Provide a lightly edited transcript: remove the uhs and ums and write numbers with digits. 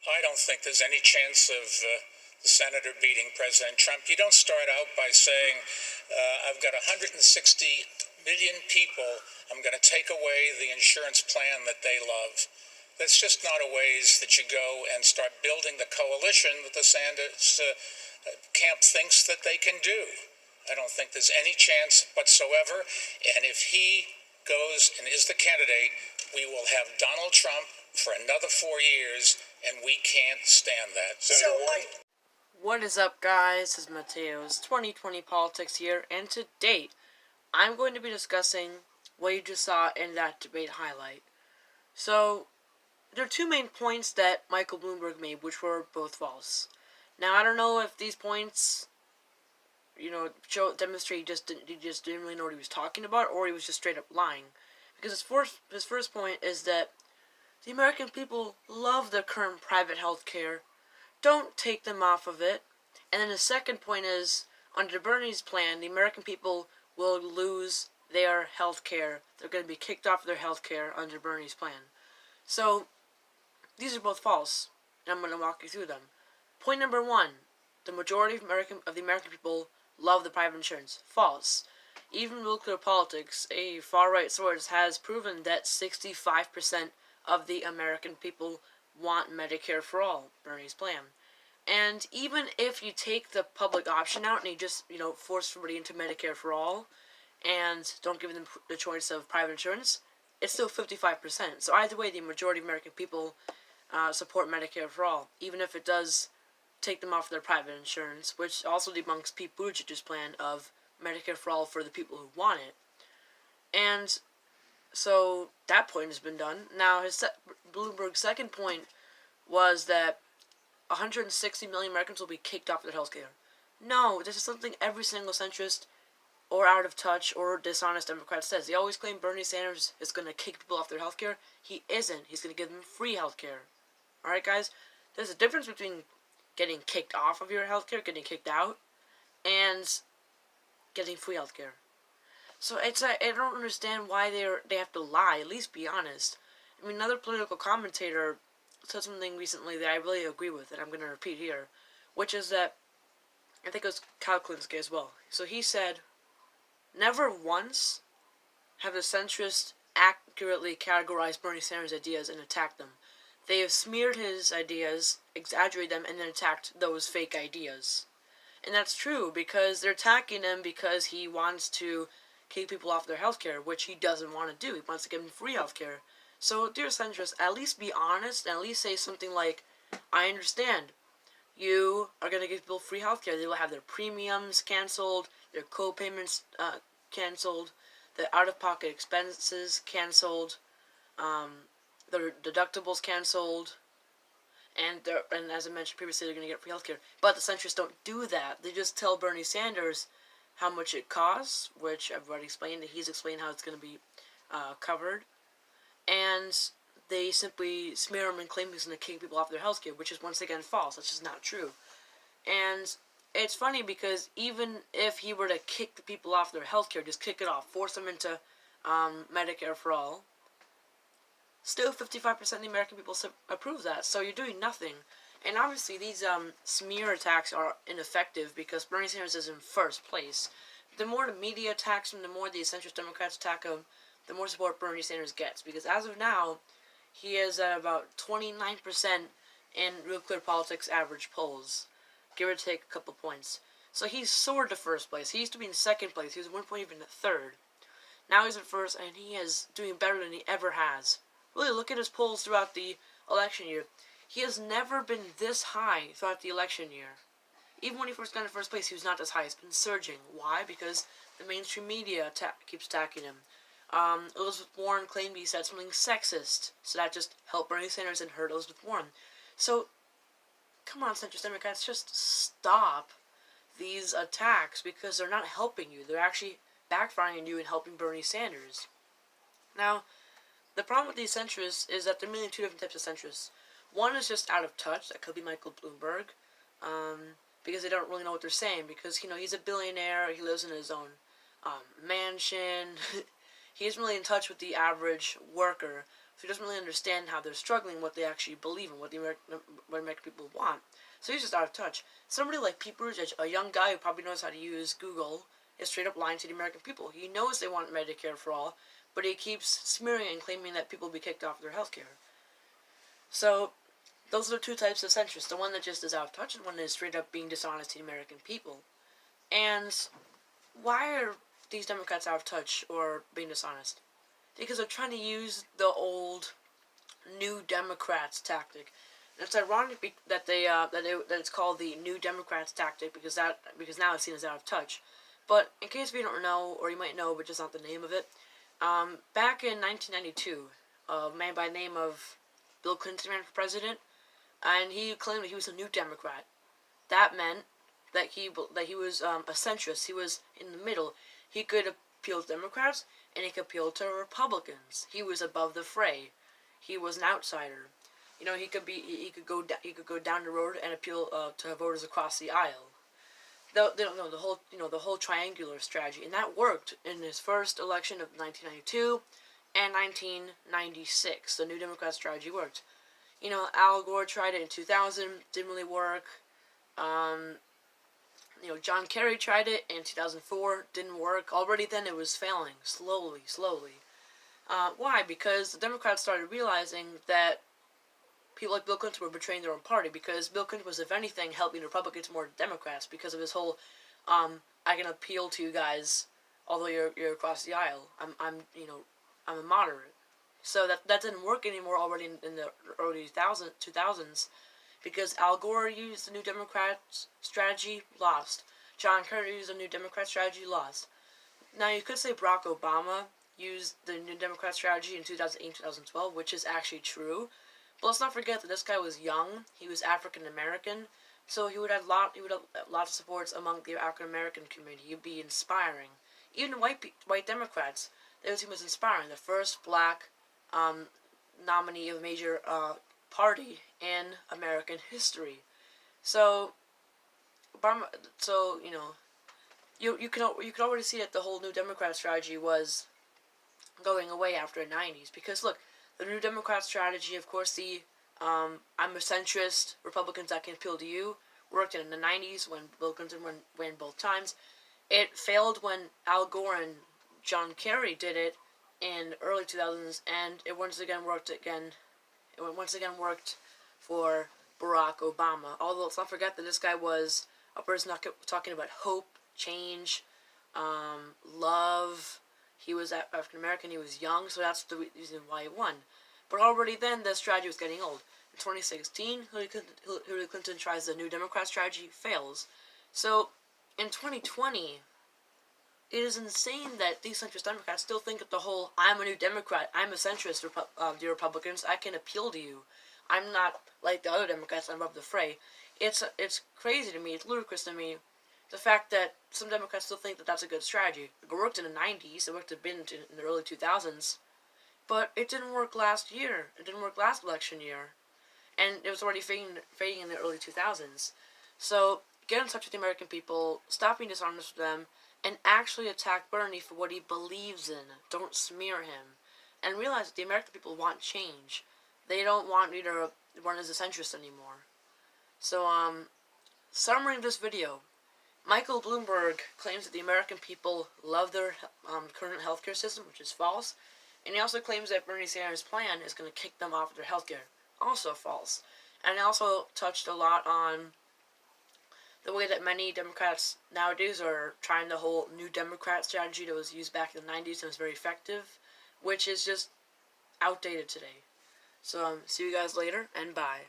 I don't think there's any chance of the senator beating President Trump. You don't start out by saying, I've got 160 million people. I'm going to take away the insurance plan that they love. That's just not a ways that you go and start building the coalition that the Sanders camp thinks that they can do. I don't think there's any chance whatsoever. And if he goes and is the candidate, we will have Donald Trump for another 4 years, and we can't stand that. What is up, guys? This is Mateo's 2020 Politics here, and to date, I'm going to be discussing what you just saw in that debate highlight. So, there are two main points that Michael Bloomberg made, which were both false. Now, I don't know if these points, demonstrate he just didn't really know what he was talking about, or he was just straight up lying. Because his first point is that the American people love their current private health care. Don't take them off of it. And then the second point is, under Bernie's plan, the American people will lose their health care. They're going to be kicked off their health care under Bernie's plan. So, these are both false, and I'm going to walk you through them. Point number one, the majority of the American people love the private insurance. False. Even Nuclear Politics, a far-right source, has proven that 65% of the American people want Medicare for all, Bernie's plan. And even if you take the public option out and you just, force everybody into Medicare for all and don't give them the choice of private insurance, it's still 55%. So either way, the majority of American people support Medicare for all, even if it does take them off their private insurance, which also debunks Pete Buttigieg's plan of Medicare for all for the people who want it. And so that point has been done. Now, Bloomberg's second point was that 160 million Americans will be kicked off their health care. No, this is something every single centrist or out of touch or dishonest Democrat says. They always claim Bernie Sanders is going to kick people off their health care. He isn't. He's going to give them free health care. Alright, guys? There's a difference between getting kicked off of your health care, getting kicked out, and getting free health care. So I don't understand why they have to lie. At least be honest. I mean, another political commentator said something recently that I really agree with, and I'm going to repeat here, which is that, I think it was Kyle Klinsky as well. So he said, never once have the centrists accurately categorized Bernie Sanders' ideas and attacked them. They have smeared his ideas, exaggerated them, and then attacked those fake ideas. And that's true, because they're attacking him because he wants to kick people off their health care, which he doesn't want to do. He wants to give them free health care. So, dear centrists, at least be honest, and at least say something like, I understand, you are going to give people free health care. They will have their premiums canceled, their co-payments canceled, their out-of-pocket expenses canceled, their deductibles canceled, and as I mentioned previously, they're going to get free health care. But the centrists don't do that. They just tell Bernie Sanders how much it costs, which I've already explained, that he's explained how it's going to be covered, and they simply smear him and claim he's going to kick people off their health care, which is once again false. That's just not true. And it's funny because even if he were to kick the people off their health care, just kick it off, force them into Medicare for all, still 55% of the American people approve that. So you're doing nothing. And obviously these smear attacks are ineffective because Bernie Sanders is in first place. The more the media attacks him, the more the centrist Democrats attack him, the more support Bernie Sanders gets. Because as of now, he is at about 29% in Nuclear Politics average polls, give or take a couple points. So he's soared to first place. He used to be in second place. He was at one point even at third. Now he's at first, and he is doing better than he ever has. Really, look at his polls throughout the election year. He has never been this high throughout the election year. Even when he first got in first place, he was not this high. It's been surging. Why? Because the mainstream media keeps attacking him. Elizabeth Warren claimed he said something sexist, so that just helped Bernie Sanders and hurt Elizabeth Warren. So, come on, centrist Democrats, just stop these attacks because they're not helping you. They're actually backfiring on you and helping Bernie Sanders. Now, the problem with these centrists is that there are mainly two different types of centrists. One is just out of touch. That could be Michael Bloomberg, because they don't really know what they're saying. Because, he's a billionaire. He lives in his own mansion. He isn't really in touch with the average worker. So he doesn't really understand how they're struggling, what they actually believe in, what American people want. So he's just out of touch. Somebody like Pete Buttigieg, a young guy who probably knows how to use Google, is straight up lying to the American people. He knows they want Medicare for all, but he keeps smearing and claiming that people will be kicked off their health care. So those are the two types of centrists. The one that just is out of touch, and one that is straight up being dishonest to the American people. And why are these Democrats out of touch or being dishonest? Because they're trying to use the old New Democrats tactic. And it's ironic that that it's called the New Democrats tactic because now it's seen as out of touch. But in case you don't know, or you might know, but just not the name of it, back in 1992, a man by the name of Bill Clinton ran for president, and he claimed that he was a New Democrat. That meant that he was a centrist. He was in the middle. He could appeal to Democrats and he could appeal to Republicans. He was above the fray. He was an outsider. You know, he could go down the road and appeal to voters across the aisle. The whole triangular strategy, and that worked in his first election of 1992 and 1996. The New Democrat strategy worked. You know, Al Gore tried it in 2000, didn't really work. John Kerry tried it in 2004, didn't work. Already then it was failing, slowly. Why? Because the Democrats started realizing that people like Bill Clinton were betraying their own party, because Bill Clinton was, if anything, helping Republicans more than Democrats because of his whole, I can appeal to you guys, although you're across the aisle. I'm a moderate. So that didn't work anymore already in the early 2000s, because Al Gore used the New Democrat strategy, lost. John Kerry used the New Democrat strategy, lost. Now you could say Barack Obama used the New Democrat strategy in 2008, 2012, which is actually true. But let's not forget that this guy was young. He was African American, so he would have lots of supports among the African American community. He'd be inspiring. Even white Democrats, they would seem as inspiring. The first black nominee of a major party in American history. So Obama, you can already see that the whole New Democrat strategy was going away after the 90s, because look, the New Democrat strategy, of course, the I'm a centrist, Republicans that can appeal to you, worked in the 90s when Bill Clinton won both times. It failed when Al Gore and John Kerry did it in early 2000s, and it once again worked for Barack Obama. Although let's not forget that this guy was a person talking about hope, change, love. He was African American. He was young, so that's the reason why he won. But already then, the strategy was getting old. In 2016, Hillary Clinton tries the New Democrat strategy, fails. So in 2020, it is insane that these centrist Democrats still think of the whole, I'm a New Democrat, I'm a centrist, the Republicans, I can appeal to you. I'm not like the other Democrats, I'm above the fray. It's crazy to me, it's ludicrous to me, the fact that some Democrats still think that that's a good strategy. It worked in the 90s, it worked a bit in the early 2000s, but it didn't work last year. It didn't work last election year. And it was already fading in the early 2000s. So, get in touch with the American people, stop being dishonest with them, and actually attack Bernie for what he believes in. Don't smear him. And realize that the American people want change. They don't want you to run as a centrist anymore. So, summary of this video. Michael Bloomberg claims that the American people love their current healthcare system, which is false. And he also claims that Bernie Sanders' plan is going to kick them off their healthcare. Also false. And he also touched a lot on the way that many Democrats nowadays are trying the whole New Democrat strategy that was used back in the 90s and was very effective, which is just outdated today. So, see you guys later, and bye.